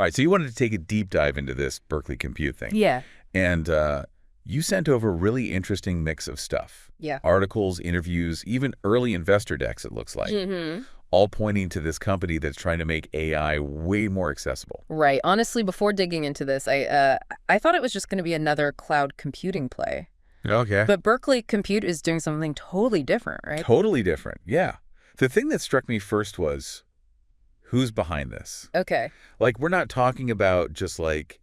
All right, so you wanted to take a deep dive into this Berkeley Compute thing. Yeah. And you sent over a really interesting mix of stuff. Yeah. Articles, interviews, even early investor decks, it looks like. All pointing to this company that's trying to make AI way more accessible. Right. Honestly, before digging into this, I thought it was just going to be another cloud computing play. Okay. But Berkeley Compute is doing something totally different, right? Totally different, yeah. The thing that struck me first was, who's behind this? Okay. Like, we're not talking about just like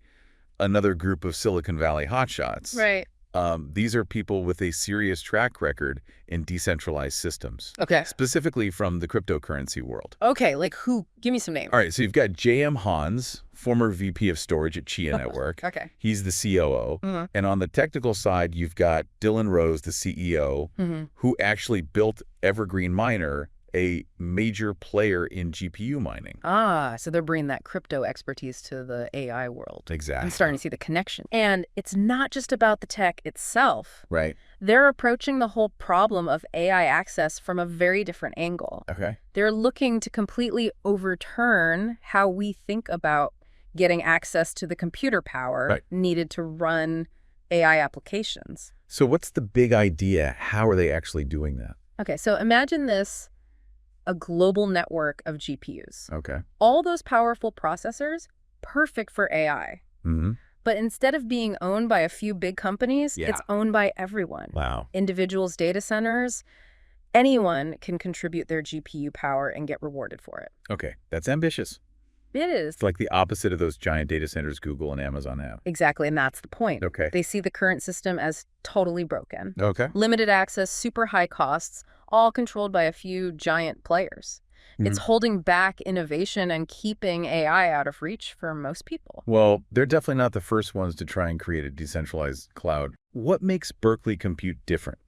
another group of Silicon Valley hotshots. Right. These are people with a serious track record in decentralized systems. Okay. Specifically from the cryptocurrency world. Okay, like who? Give me some names. All right, so you've got J.M. Hans, former VP of storage at Chia Network. Okay. He's the COO. And on the technical side, you've got Dylan Rose, the CEO, who actually built Evergreen Miner, a major player in GPU mining. Ah, so they're bringing that crypto expertise to the AI world. Exactly. I'm starting to see the connection. And it's not just about the tech itself. Right. They're approaching the whole problem of AI access from a very different angle. Okay. They're looking to completely overturn how we think about getting access to the computer power needed to run AI applications. So what's the big idea? How are they actually doing that? Okay, so imagine this, a global network of GPUs. Okay. All those powerful processors, perfect for AI. But instead of being owned by a few big companies, it's owned by everyone. Wow. Individuals, data centers, anyone can contribute their GPU power and get rewarded for it. Okay, that's ambitious. It is. It's like the opposite of those giant data centers Google and Amazon have. Exactly, and that's the point. Okay. They see the current system as totally broken. Okay. Limited access, super high costs, all controlled by a few giant players. It's holding back innovation and keeping AI out of reach for most people. Well, they're definitely not the first ones to try and create a decentralized cloud. What makes Berkeley Compute different?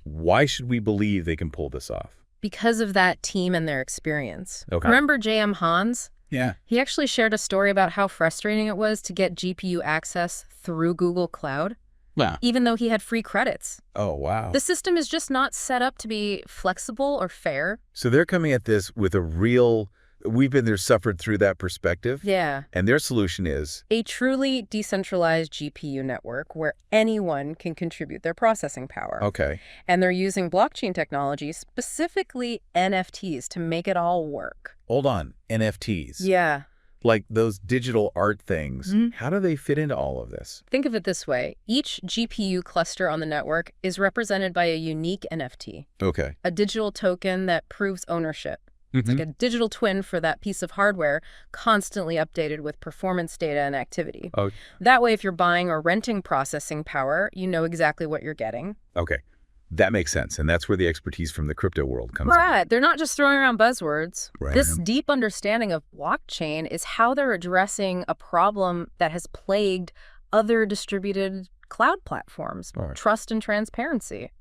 Why should we believe they can pull this off? Because of that team and their experience. Okay. Remember J.M. Hans? Yeah. He actually shared a story about how frustrating it was to get GPU access through Google Cloud. Wow. Even though he had free credits. Oh, wow. The system is just not set up to be flexible or fair. So they're coming at this with a real, we've been there, suffered through that perspective. Yeah. And their solution is? A truly decentralized GPU network where anyone can contribute their processing power. Okay. And they're using blockchain technology, specifically NFTs, to make it all work. Hold on. NFTs. Yeah. Like those digital art things. How do they fit into all of this? Think of it this way. Each GPU cluster on the network is represented by a unique NFT. Okay. A digital token that proves ownership. It's like a digital twin for that piece of hardware, constantly updated with performance data and activity. Oh. That way, if you're buying or renting processing power, you know exactly what you're getting. Okay. That makes sense. And that's where the expertise from the crypto world comes in. Right. They're not just throwing around buzzwords. Right. This deep understanding of blockchain is how they're addressing a problem that has plagued other distributed cloud platforms, trust and transparency.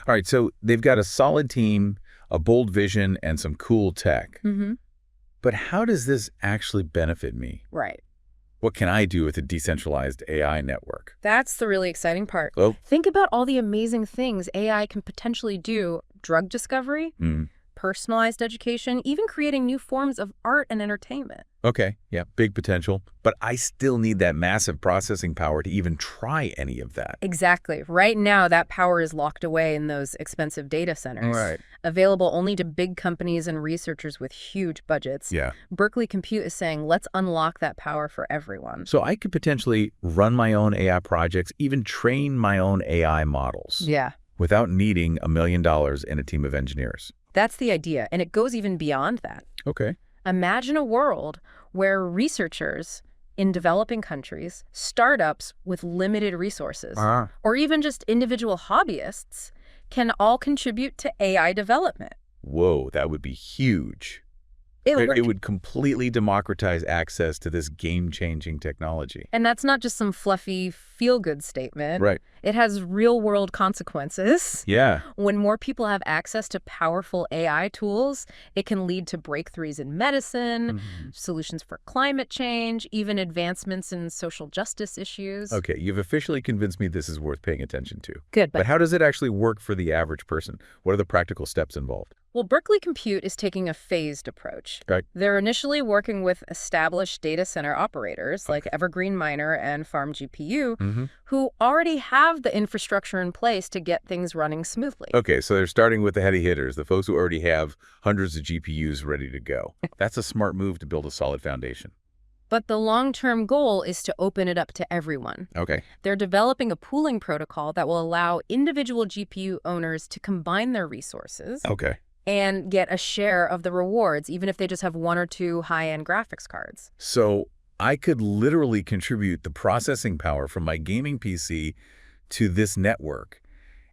All right. So they've got a solid team, a bold vision, and some cool tech. But how does this actually benefit me? Right. What can I do with a decentralized AI network? That's the really exciting part. Oh. Think about all the amazing things AI can potentially do. Drug discovery, personalized education, even creating new forms of art and entertainment. Okay, yeah, big potential. But I still need that massive processing power to even try any of that. Exactly. Right now, that power is locked away in those expensive data centers. Right. Available only to big companies and researchers with huge budgets. Yeah. Berkeley Compute is saying, let's unlock that power for everyone. So I could potentially run my own AI projects, even train my own AI models. Yeah. Without needing $1 million and a team of engineers. That's the idea, and it goes even beyond that. Okay. Imagine a world where researchers in developing countries, startups with limited resources, or even just individual hobbyists can all contribute to AI development. Whoa, that would be huge. It would completely democratize access to this game-changing technology. And that's not just some fluffy feel-good statement. Right. It has real-world consequences. Yeah. When more people have access to powerful AI tools, it can lead to breakthroughs in medicine, solutions for climate change, even advancements in social justice issues. Okay, you've officially convinced me this is worth paying attention to. Good. But how does it actually work for the average person? What are the practical steps involved? Well, Berkeley Compute is taking a phased approach. Right. They're initially working with established data center operators like Evergreen Miner and Farm GPU, who already have the infrastructure in place to get things running smoothly. Okay, so they're starting with the heavy hitters, the folks who already have hundreds of GPUs ready to go. That's a smart move to build a solid foundation. But the long-term goal is to open it up to everyone. Okay. They're developing a pooling protocol that will allow individual GPU owners to combine their resources. Okay. And get a share of the rewards, even if they just have one or two high-end graphics cards. So I could literally contribute the processing power from my gaming PC to this network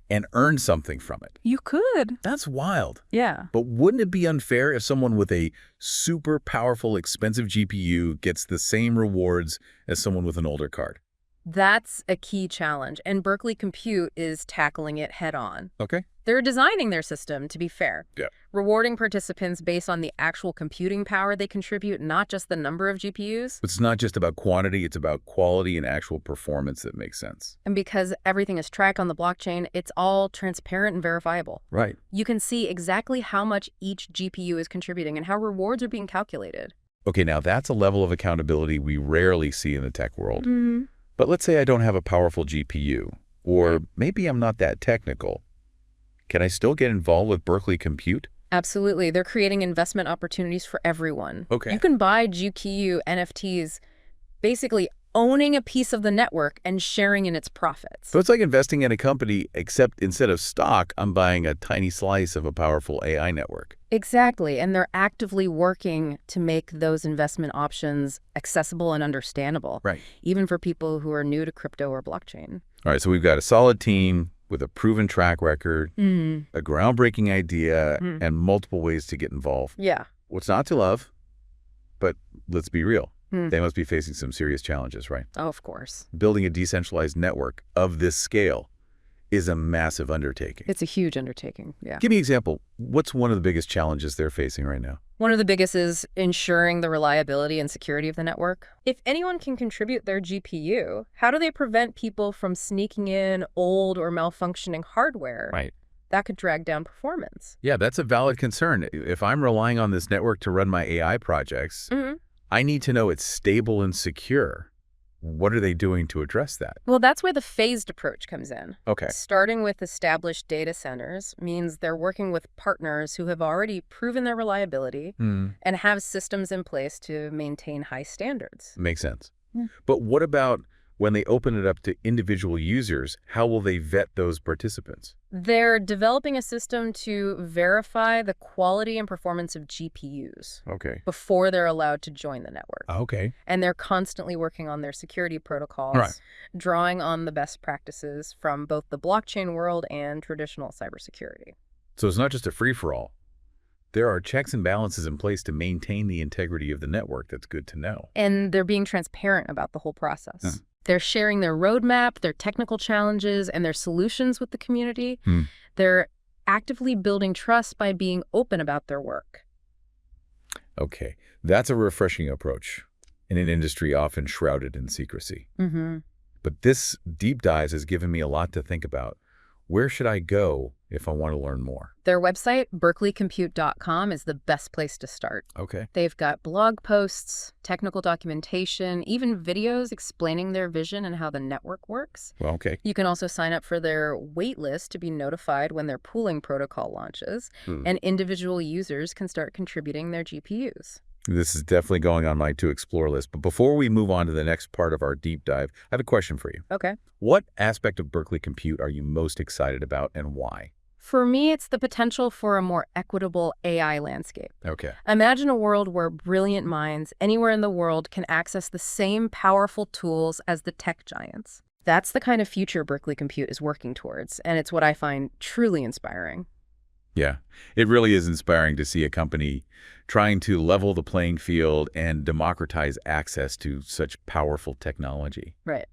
and earn something from it. You could. That's wild. Yeah. But wouldn't it be unfair if someone with a super powerful, expensive GPU gets the same rewards as someone with an older card? That's a key challenge, and Berkeley Compute is tackling it head-on. Okay. They're designing their system to be fair, Yeah. rewarding participants based on the actual computing power they contribute, not just the number of GPUs. It's not just about quantity, it's about quality and actual performance that makes sense. And because everything is tracked on the blockchain, it's all transparent and verifiable. Right. You can see exactly how much each GPU is contributing and how rewards are being calculated. Okay, now that's a level of accountability we rarely see in the tech world. Mm-hmm. But let's say I don't have a powerful GPU, or maybe I'm not that technical. Can I still get involved with Berkeley Compute? Absolutely. They're creating investment opportunities for everyone. Okay. You can buy GPU NFTs, basically owning a piece of the network and sharing in its profits. So it's like investing in a company, except instead of stock, I'm buying a tiny slice of a powerful AI network. Exactly. And they're actively working to make those investment options accessible and understandable, Right. even for people who are new to crypto or blockchain. All right, so we've got a solid team with a proven track record, a groundbreaking idea, and multiple ways to get involved. Yeah. What's not to love? But let's be real. They must be facing some serious challenges, right? Oh, of course. Building a decentralized network of this scale is a massive undertaking. It's a huge undertaking, yeah. Give me an example. What's one of the biggest challenges they're facing right now? One of the biggest is ensuring the reliability and security of the network. If anyone can contribute their GPU, how do they prevent people from sneaking in old or malfunctioning hardware? Right. That could drag down performance. Yeah, that's a valid concern. If I'm relying on this network to run my AI projects, I need to know it's stable and secure. What are they doing to address that? Well, that's where the phased approach comes in. Okay. Starting with established data centers means they're working with partners who have already proven their reliability and have systems in place to maintain high standards. Makes sense. Yeah. But what about when they open it up to individual users? How will they vet those participants? They're developing a system to verify the quality and performance of GPUs Okay. before they're allowed to join the network. Okay. And they're constantly working on their security protocols, Right. drawing on the best practices from both the blockchain world and traditional cybersecurity. So it's not just a free-for-all. There are checks and balances in place to maintain the integrity of the network. That's good to know. And they're being transparent about the whole process. They're sharing their roadmap, their technical challenges, and their solutions with the community. They're actively building trust by being open about their work. Okay. That's a refreshing approach in an industry often shrouded in secrecy. But this deep dive has given me a lot to think about. Where should I go if I want to learn more? Their website, berkeleycompute.com, is the best place to start. Okay. They've got blog posts, technical documentation, even videos explaining their vision and how the network works. Well, okay. You can also sign up for their wait list to be notified when their pooling protocol launches, and individual users can start contributing their GPUs. This is definitely going on my to-explore list. But before we move on to the next part of our deep dive, I have a question for you. Okay. What aspect of Berkeley Compute are you most excited about and why? For me, it's the potential for a more equitable AI landscape. Okay. Imagine a world where brilliant minds anywhere in the world can access the same powerful tools as the tech giants. That's the kind of future Berkeley Compute is working towards, and it's what I find truly inspiring. Yeah, it really is inspiring to see a company trying to level the playing field and democratize access to such powerful technology. Right.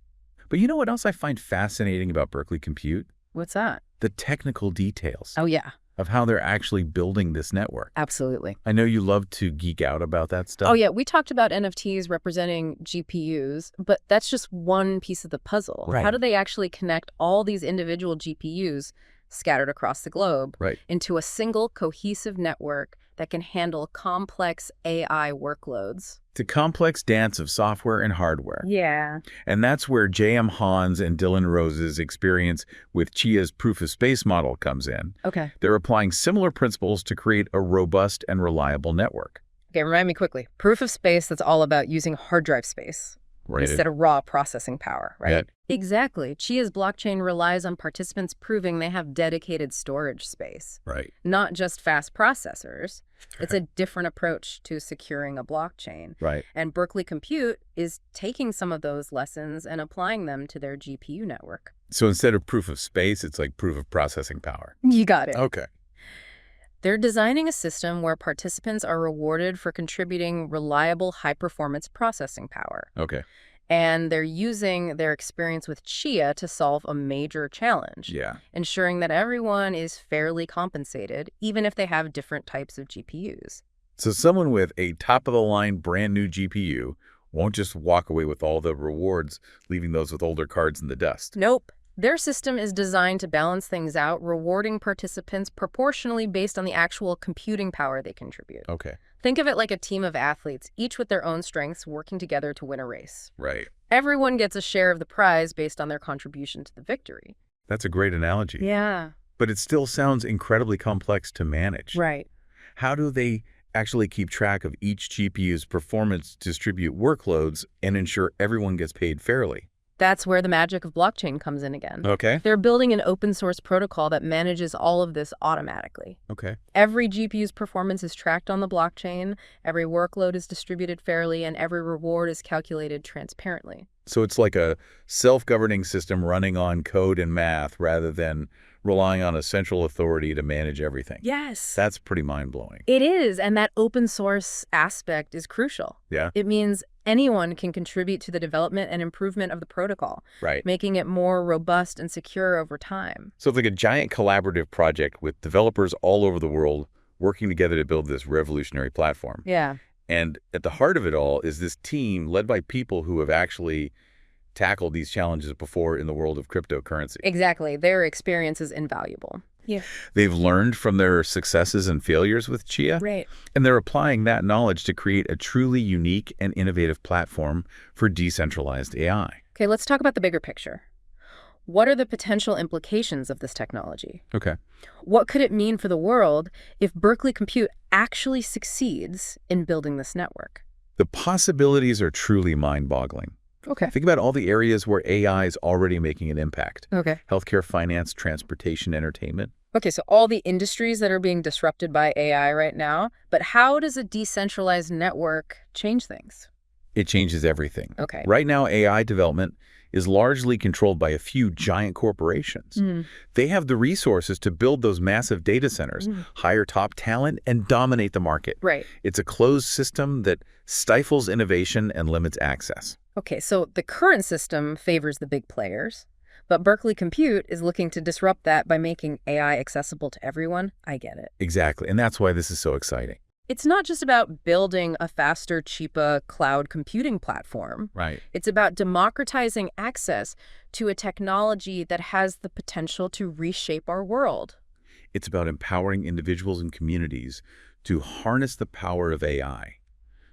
But you know what else I find fascinating about Berkeley Compute? What's that? The technical details Oh, yeah. of how they're actually building this network. Absolutely. I know you love to geek out about that stuff. Oh, yeah. We talked about NFTs representing GPUs, but that's just one piece of the puzzle. Right. How do they actually connect all these individual GPUs scattered across the globe, Right. into a single cohesive network that can handle complex AI workloads. It's a complex dance of software and hardware. Yeah. And that's where J.M. Hans and Dylan Rose's experience with Chia's proof-of-space model comes in. Okay. They're applying similar principles to create a robust and reliable network. Okay, remind me quickly. Proof of space, that's all about using hard drive space instead of raw processing power, right? Yeah. Exactly. Chia's blockchain relies on participants proving they have dedicated storage space, Right. not just fast processors. It's a different approach to securing a blockchain. Right. And Berkeley Compute is taking some of those lessons and applying them to their GPU network. So instead of proof of space, it's like proof of processing power. You got it. Okay. They're designing a system where participants are rewarded for contributing reliable, high-performance processing power. Okay. And they're using their experience with Chia to solve a major challenge, Yeah. ensuring that everyone is fairly compensated, even if they have different types of GPUs. So someone with a top-of-the-line brand new GPU won't just walk away with all the rewards, leaving those with older cards in the dust. Nope. Their system is designed to balance things out, rewarding participants proportionally based on the actual computing power they contribute. Okay. Think of it like a team of athletes, each with their own strengths, working together to win a race. Right. Everyone gets a share of the prize based on their contribution to the victory. That's a great analogy. Yeah. But it still sounds incredibly complex to manage. Right. How do they actually keep track of each GPU's performance, distribute workloads, and ensure everyone gets paid fairly? That's where the magic of blockchain comes in again. Okay. They're building an open source protocol that manages all of this automatically. Okay. Every GPU's performance is tracked on the blockchain, every workload is distributed fairly, and every reward is calculated transparently. So it's like a self-governing system running on code and math rather than relying on a central authority to manage everything. Yes. That's pretty mind-blowing. It is, and that open source aspect is crucial. Yeah. It means anyone can contribute to the development and improvement of the protocol, Right. making it more robust and secure over time. So it's like a giant collaborative project with developers all over the world working together to build this revolutionary platform. Yeah. And at the heart of it all is this team led by people who have actually tackled these challenges before in the world of cryptocurrency. Exactly. Their experience is invaluable. Yeah. They've learned from their successes and failures with Chia, Right. and they're applying that knowledge to create a truly unique and innovative platform for decentralized AI. Okay, let's talk about the bigger picture. What are the potential implications of this technology? Okay. What could it mean for the world if Berkeley Compute actually succeeds in building this network? The possibilities are truly mind-boggling. Okay. Think about all the areas where AI is already making an impact. Okay. Healthcare, finance, transportation, entertainment. Okay, so all the industries that are being disrupted by AI right now, but how does a decentralized network change things? It changes everything. Okay. Right now, AI development is largely controlled by a few giant corporations. They have the resources to build those massive data centers, hire top talent, and dominate the market. Right. It's a closed system that stifles innovation and limits access. Okay, so the current system favors the big players, but Berkeley Compute is looking to disrupt that by making AI accessible to everyone. I get it. Exactly, and that's why this is so exciting. It's not just about building a faster, cheaper cloud computing platform. Right. It's about democratizing access to a technology that has the potential to reshape our world. It's about empowering individuals and communities to harness the power of AI,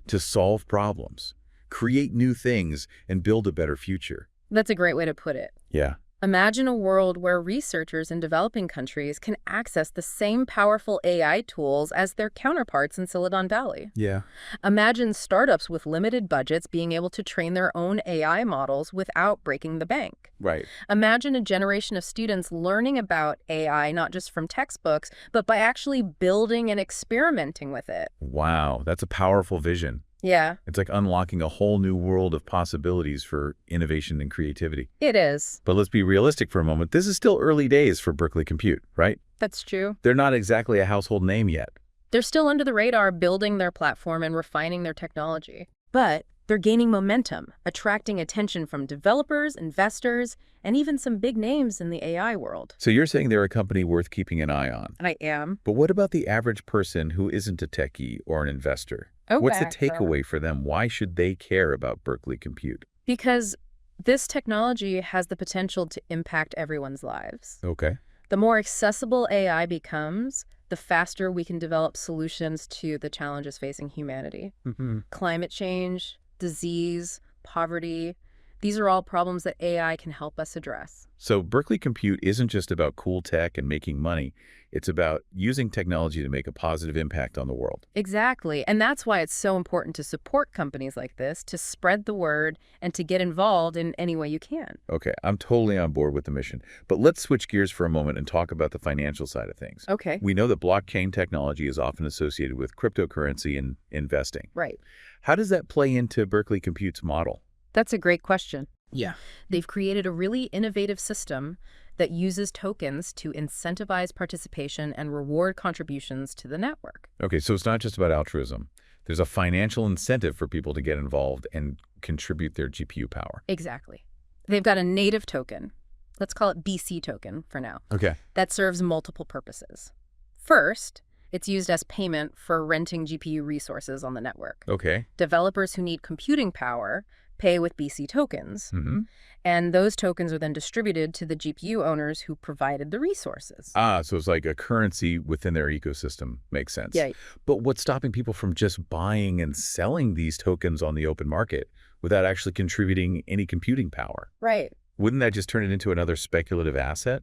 to solve problems, create new things, and build a better future. That's a great way to put it. Yeah. Imagine a world where researchers in developing countries can access the same powerful AI tools as their counterparts in Silicon Valley. Yeah. Imagine startups with limited budgets being able to train their own AI models without breaking the bank. Right. Imagine a generation of students learning about AI not just from textbooks, but by actually building and experimenting with it. Wow, that's a powerful vision. Yeah, It's like unlocking a whole new world of possibilities for innovation and creativity. it is. But let's be realistic for a moment. This is still early days for Berkeley Compute, right? That's true. They're not exactly a household name yet. They're still under the radar, building their platform and refining their technology. But they're gaining momentum, attracting attention from developers, investors, and even some big names in the AI world. So you're saying they're a company worth keeping an eye on. I am. But what about the average person who isn't a techie or an investor? What's the takeaway for them? Why should they care about Berkeley Compute? Because this technology has the potential to impact everyone's lives. Okay. The more accessible AI becomes, the faster we can develop solutions to the challenges facing humanity. Climate change, disease, poverty, these are all problems that AI can help us address. So Berkeley Compute isn't just about cool tech and making money. It's about using technology to make a positive impact on the world. Exactly. And that's why it's so important to support companies like this, to spread the word, and to get involved in any way you can. Okay, I'm totally on board with the mission. But let's switch gears for a moment and talk about the financial side of things. Okay. We know that blockchain technology is often associated with cryptocurrency and investing. Right. How does that play into Berkeley Compute's model? That's a great question. Yeah. They've created a really innovative system that uses tokens to incentivize participation and reward contributions to the network. Okay, so it's not just about altruism. There's a financial incentive for people to get involved and contribute their GPU power. Exactly. They've got a native token. Let's call it BC token for now. Okay. That serves multiple purposes. First, it's used as payment for renting GPU resources on the network. Okay. Developers who need computing power pay with BC tokens, and those tokens are then distributed to the GPU owners who provided the resources. So it's like a currency within their ecosystem. Makes sense. Yeah. But what's stopping people from just buying and selling these tokens on the open market without actually contributing any computing power? Right. Wouldn't that just turn it into another speculative asset?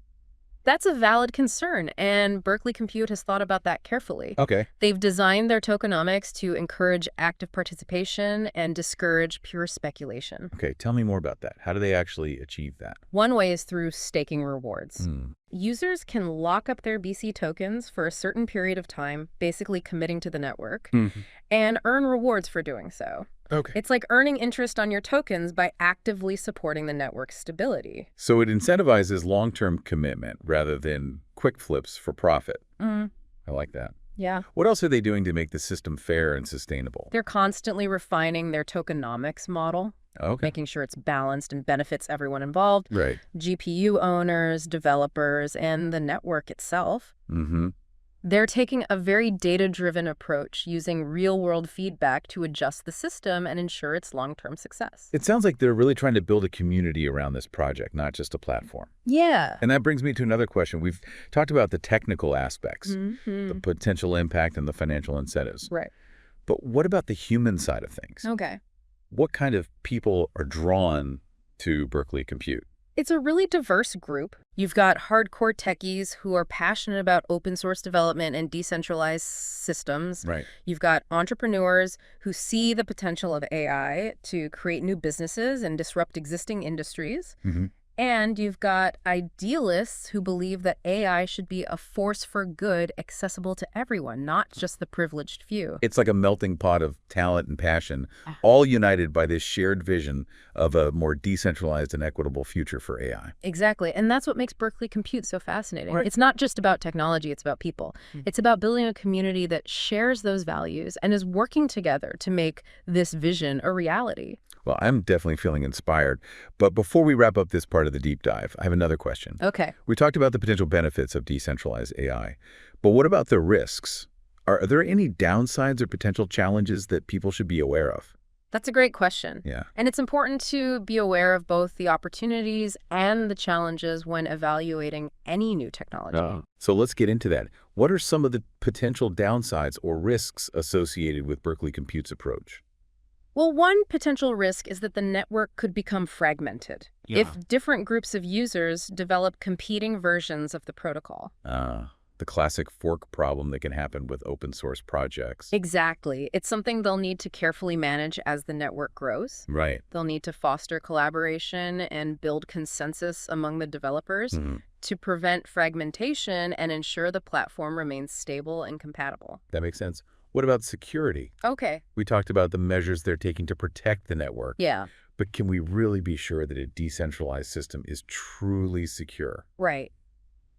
That's a valid concern, and Berkeley Compute has thought about that carefully. Okay. They've designed their tokenomics to encourage active participation and discourage pure speculation. Okay, tell me more about that. How do they actually achieve that? One way is through staking rewards. Users can lock up their BC tokens for a certain period of time, basically committing to the network, and earn rewards for doing so. Okay. It's like earning interest on your tokens by actively supporting the network's stability. So it incentivizes long-term commitment rather than quick flips for profit. I like that. Yeah. What else are they doing to make the system fair and sustainable? They're constantly refining their tokenomics model, making sure it's balanced and benefits everyone involved. Right. GPU owners, developers, and the network itself. They're taking a very data-driven approach, using real-world feedback to adjust the system and ensure its long-term success. It sounds like they're really trying to build a community around this project, not just a platform. Yeah. And that brings me to another question. We've talked about the technical aspects, the potential impact and the financial incentives. Right. But what about the human side of things? Okay. What kind of people are drawn to Berkeley Compute? It's a really diverse group. You've got hardcore techies who are passionate about open source development and decentralized systems. Right. You've got entrepreneurs who see the potential of AI to create new businesses and disrupt existing industries. And you've got idealists who believe that AI should be a force for good, accessible to everyone, not just the privileged few. It's like a melting pot of talent and passion, all united by this shared vision of a more decentralized and equitable future for AI. Exactly. And that's what makes Berkeley Compute so fascinating. Right. It's not just about technology, it's about people. It's about building a community that shares those values and is working together to make this vision a reality. Well, I'm definitely feeling inspired. But before we wrap up this part of the deep dive, I have another question. Okay. We talked about the potential benefits of decentralized AI, but what about the risks? Are there any downsides or potential challenges that people should be aware of? That's a great question. Yeah. And it's important to be aware of both the opportunities and the challenges when evaluating any new technology. So let's get into that. What are some of the potential downsides or risks associated with Berkeley Compute's approach? Well, one potential risk is that the network could become fragmented if different groups of users develop competing versions of the protocol. The classic fork problem that can happen with open source projects. Exactly. It's something they'll need to carefully manage as the network grows. Right. They'll need to foster collaboration and build consensus among the developers to prevent fragmentation and ensure the platform remains stable and compatible. That makes sense. What about security? Okay. We talked about the measures they're taking to protect the network. Yeah. But can we really be sure that a decentralized system is truly secure? Right.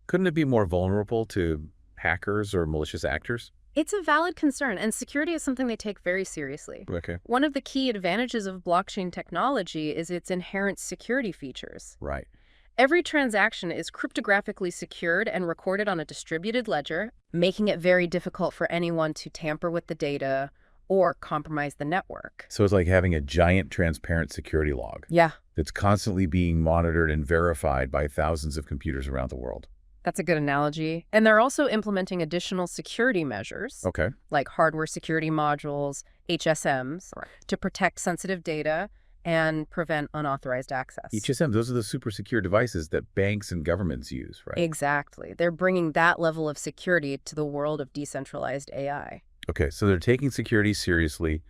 Couldn't it be more vulnerable to hackers or malicious actors? It's a valid concern, and security is something they take very seriously. Okay. One of the key advantages of blockchain technology is its inherent security features. Right. Every transaction is cryptographically secured and recorded on a distributed ledger, making it very difficult for anyone to tamper with the data or compromise the network. So it's like having a giant transparent security log. Yeah. That's constantly being monitored and verified by thousands of computers around the world. That's a good analogy. And they're also implementing additional security measures, Okay. like hardware security modules, HSMs, to protect sensitive data and prevent unauthorized access. HSM, those are the super secure devices that banks and governments use, right? Exactly. They're bringing that level of security to the world of decentralized AI. Okay, so they're taking security seriously,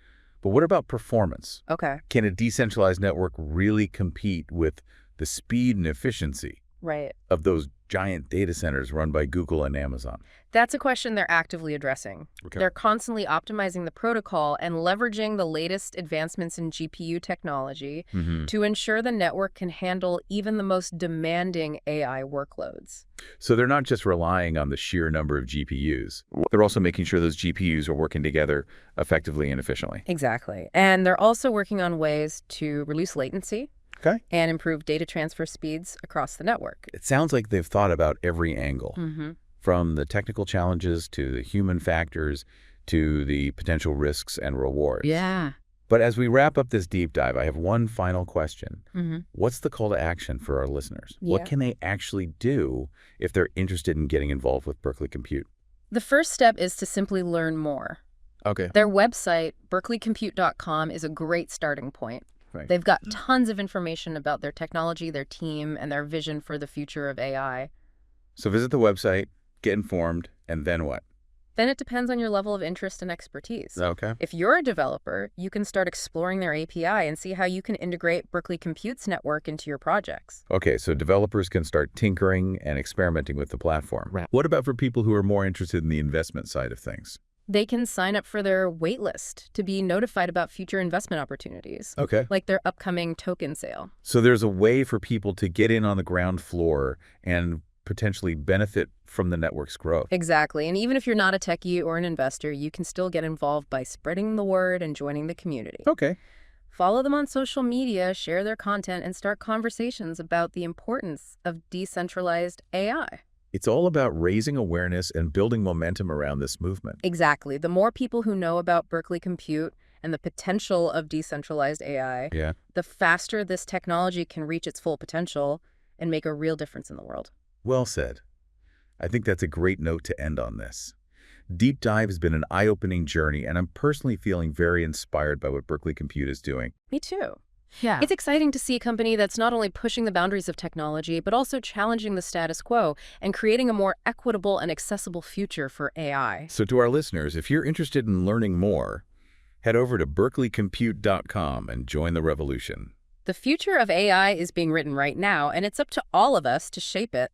but what about performance? Okay. Can a decentralized network really compete with the speed and efficiency Right. of those giant data centers run by Google and Amazon? That's a question they're actively addressing. Okay. They're constantly optimizing the protocol and leveraging the latest advancements in GPU technology to ensure the network can handle even the most demanding AI workloads. So they're not just relying on the sheer number of GPUs. They're also making sure those GPUs are working together effectively and efficiently. Exactly. And they're also working on ways to reduce latency Okay. and improve data transfer speeds across the network. It sounds like they've thought about every angle, from the technical challenges to the human factors to the potential risks and rewards. Yeah. But as we wrap up this deep dive, I have one final question. What's the call to action for our listeners? Yeah. What can they actually do if they're interested in getting involved with Berkeley Compute? The first step is to simply learn more. Okay. Their website, berkeleycompute.com, is a great starting point. Right. They've got tons of information about their technology, their team, and their vision for the future of AI. So visit the website, get informed, and then what? Then it depends on your level of interest and expertise. Okay. If you're a developer, you can start exploring their API and see how you can integrate Berkeley Compute's network into your projects. Okay, so developers can start tinkering and experimenting with the platform. Right. What about for people who are more interested in the investment side of things? They can sign up for their waitlist to be notified about future investment opportunities, Okay. like their upcoming token sale. So there's a way for people to get in on the ground floor and potentially benefit from the network's growth. Exactly. And even if you're not a techie or an investor, you can still get involved by spreading the word and joining the community. Okay. Follow them on social media, share their content, and start conversations about the importance of decentralized AI. It's all about raising awareness and building momentum around this movement. Exactly. The more people who know about Berkeley Compute and the potential of decentralized AI, Yeah. the faster this technology can reach its full potential and make a real difference in the world. Well said. I think that's a great note to end on this. Deep Dive has been an eye-opening journey, and I'm personally feeling very inspired by what Berkeley Compute is doing. Me too. Yeah. It's exciting to see a company that's not only pushing the boundaries of technology, but also challenging the status quo and creating a more equitable and accessible future for AI. So to our listeners, if you're interested in learning more, head over to berkeleycompute.com and join the revolution. The future of AI is being written right now, and it's up to all of us to shape it.